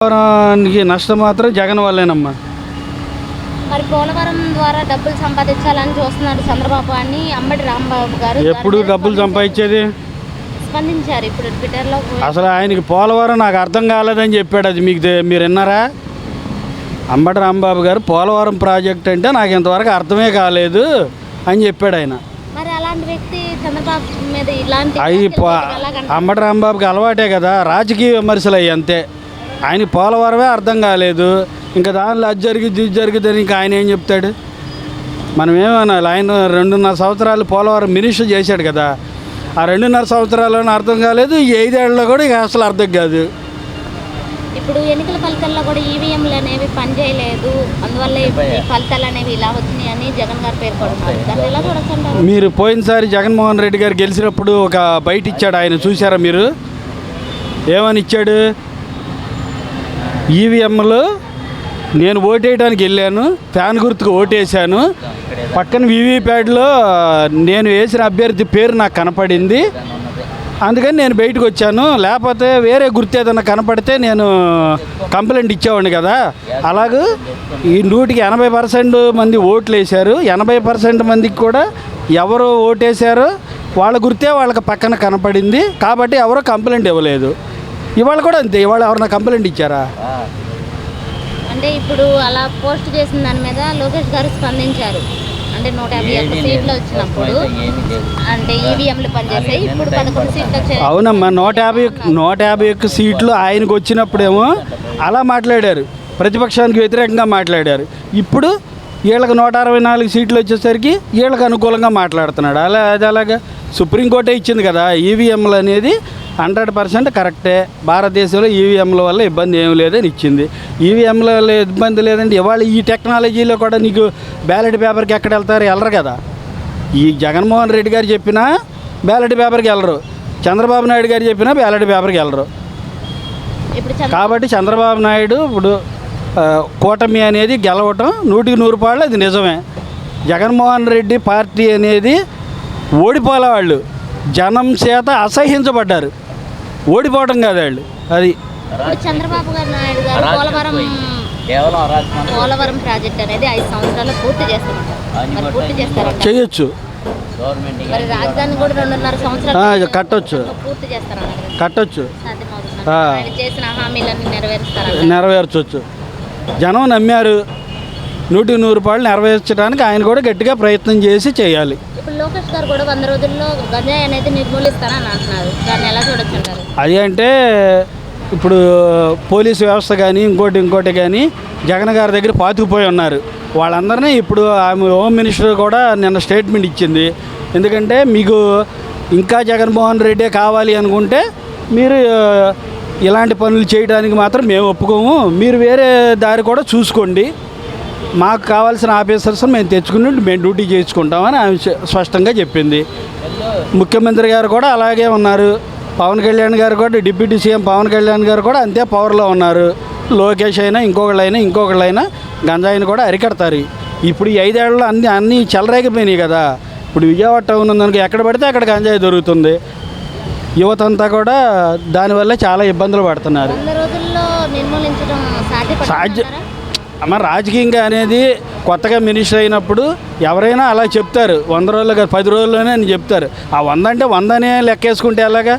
పోలవరానికి నష్టం మాత్రం జగన్ వల్లేనమ్మా. మరి పోలవరం ద్వారా డబ్బులు సంపాదించాలని చూస్తున్నారు చంద్రబాబు అని అంబటి రాంబాబు గారు ఎప్పుడు డబ్బులు సంపాదించేది స్పందించారు ఇప్పుడు ట్విట్టర్లో. అసలు ఆయనకి పోలవరం నాకు అర్థం కాలేదని చెప్పాడు. అది మీకు మీరు విన్నారా? అంబటి రాంబాబు గారు పోలవరం ప్రాజెక్ట్ అంటే నాకు ఇంతవరకు అర్థమే కాలేదు అని చెప్పాడు ఆయన. మరి అలాంటి వ్యక్తి చంద్రబాబు మీద ఇలాంటి అంబటి రాంబాబుకి అలవాటే కదా రాజకీయ విమర్శలు అయ్యి అంతే. ఆయన పోలవరమే అర్థం కాలేదు, ఇంకా దానిలో అది జరిగింది ఇది జరిగిందని ఇంకా ఆయన ఏం చెప్తాడు? మనం ఏమనాలి? ఆయన 2.5 సంవత్సరాలు పోలవరం మినిస్టర్ చేశాడు కదా, ఆ 2.5 సంవత్సరాల్లోనే అర్థం కాలేదు, ఈ 5 ఏళ్లలో కూడా ఇక అసలు అర్థం కాదు. ఇప్పుడు ఎన్నికల ఫలితాల్లో కూడా ఈవీఎంలు అనేవి పనిచేయలేదు, అందువల్ల ఫలితాలు అనేవి ఇలా వచ్చినాయి అని జగన్ గారు పేర్కొంటున్నారు. దాన్ని ఎలా చూడొచ్చు? మీరు పోయినసారి జగన్మోహన్ రెడ్డి గారు గెలిచినప్పుడు ఒక బయట ఇచ్చాడు ఆయన, చూసారా మీరు? ఏమని ఇచ్చాడు? ఈవీఎంలు నేను ఓటేయడానికి వెళ్ళాను, ఫ్యాన్ గుర్తుకు ఓటేసాను, పక్కన వీవీప్యాడ్లో నేను వేసిన అభ్యర్థి పేరు నాకు కనపడింది, అందుకని నేను బయటకు వచ్చాను, లేకపోతే వేరే గుర్తు ఏదైనా కనపడితే నేను కంప్లైంట్ ఇచ్చేవాడిని కదా. అలాగే ఈ 180% మంది ఓట్లు వేశారు, 80% మందికి కూడా ఎవరు ఓటేశారో వాళ్ళ గుర్తే వాళ్ళకి పక్కన కనపడింది, కాబట్టి ఎవరో కంప్లైంట్ ఇవ్వలేదు. ఇవాళ కూడా అంతే, ఇవాళ ఎవరన్నా కంప్లైంట్ ఇచ్చారా? అంటే ఇప్పుడు అలా పోస్ట్ చేసిన దాని మీద లోకేష్ గారు స్పందించారు. అంటే 151 సీట్లు వచ్చినప్పుడు అంటే ఈవీఎంలు పనిచేస్తాయి, ఇప్పుడు 11 సీట్లు వచ్చాయి. అవునమ్మా, 151 సీట్లు ఆయనకు వచ్చినప్పుడేమో అలా మాట్లాడారు, ప్రతిపక్షానికి వ్యతిరేకంగా మాట్లాడారు. ఇప్పుడు వీళ్ళకి 164 సీట్లు వచ్చేసరికి వీళ్ళకి అనుకూలంగా మాట్లాడుతున్నాడు. అది అలాగా సుప్రీంకోర్టే ఇచ్చింది కదా ఈవీఎంలు అనేది 100% కరెక్టే. భారతదేశంలో ఈవీఎంల వల్ల ఇబ్బంది ఏమి లేదని ఇచ్చింది. ఈవీఎంల ఇబ్బంది లేదండి. ఇవాళ ఈ టెక్నాలజీలో కూడా నీకు బ్యాలెట్ పేపర్కి ఎక్కడ వెళ్తారు? వెళ్ళరు కదా. ఈ జగన్మోహన్ రెడ్డి గారు చెప్పినా బ్యాలెట్ పేపర్కి వెళ్ళరు, చంద్రబాబు నాయుడు గారు చెప్పినా బ్యాలెట్ పేపర్కి వెళ్ళరు. కాబట్టి చంద్రబాబు నాయుడు ఇప్పుడు కూటమి అనేది గెలవటం 100% అది నిజమే. జగన్మోహన్ రెడ్డి పార్టీ అనేది ఓడిపోలే, వాళ్ళు జనం చేత అసహ్యించబడ్డారు, ఓడిపోవడం కాదు వాళ్ళు. అది చంద్రబాబు నాయుడు గారు పోలవరం ప్రాజెక్ట్ అనేది 5 సంవత్సరాలు పూర్తి చేస్తారు. చేయొచ్చు, మరి రాజధాని కూడా 2.5 సంవత్సరాలు కట్టొచ్చు. చేసిన హామీలన్నీ నెరవేర్చవచ్చు. జనం నమ్మారు, 100% నెరవేర్చడానికి ఆయన కూడా గట్టిగా ప్రయత్నం చేసి చేయాలి. ఇప్పుడు లోకేష్ గారు కూడా 100 రోజుల్లో గంజాయి అనేది నిర్మూలిస్తారని అంటున్నారు. దాన్ని ఎలా చూడొచ్చు? అది అంటే ఇప్పుడు పోలీసు వ్యవస్థ కానీ ఇంకోటి కానీ జగన్ గారి దగ్గర పాతుకుపోయి ఉన్నారు. వాళ్ళందరినీ ఇప్పుడు ఆమె హోమ్ మినిస్టర్ కూడా నిన్న స్టేట్మెంట్ ఇచ్చింది. ఎందుకంటే మీకు ఇంకా జగన్మోహన్ రెడ్డే కావాలి అనుకుంటే మీరు ఇలాంటి పనులు చేయడానికి మాత్రం మేము ఒప్పుకోము, మీరు వేరే దారి కూడా చూసుకోండి, మాకు కావాల్సిన ఆఫీసర్స్ మేము తెచ్చుకుని మేము డ్యూటీ చేయించుకుంటామని ఆమె స్పష్టంగా చెప్పింది. ముఖ్యమంత్రి గారు కూడా అలాగే ఉన్నారు. పవన్ కళ్యాణ్ గారు కూడా, డిప్యూటీ సీఎం పవన్ కళ్యాణ్ గారు కూడా అంతే పవర్లో ఉన్నారు. లోకేష్ అయినా ఇంకొకళ్ళైనా గంజాయిని కూడా అరికడతారు. ఇప్పుడు ఈ 5 ఏళ్లలో అన్నీ చెలరేగిపోయినాయి కదా. ఇప్పుడు విజయవాడ టౌన్ ఉందనుకో, ఎక్కడ పడితే అక్కడ గంజాయి దొరుకుతుంది. యువత అంతా కూడా దానివల్ల చాలా ఇబ్బందులు పడుతున్నారు. అమ్మ, రాజకీయంగా అనేది కొత్తగా మినిస్టర్ అయినప్పుడు ఎవరైనా అలా చెప్తారు, 100 రోజులు కాదు 10 రోజుల్లోనే అని చెప్తారు. ఆ 100 అంటే 100నే లెక్కేసుకుంటే ఎలాగా?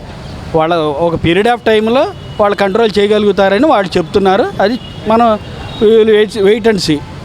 వాళ్ళ ఒక పీరియడ్ ఆఫ్ టైంలో వాళ్ళు కంట్రోల్ చేయగలుగుతారని వాళ్ళు చెప్తున్నారు. అది మనం వెయిట్ అండ్ సీ.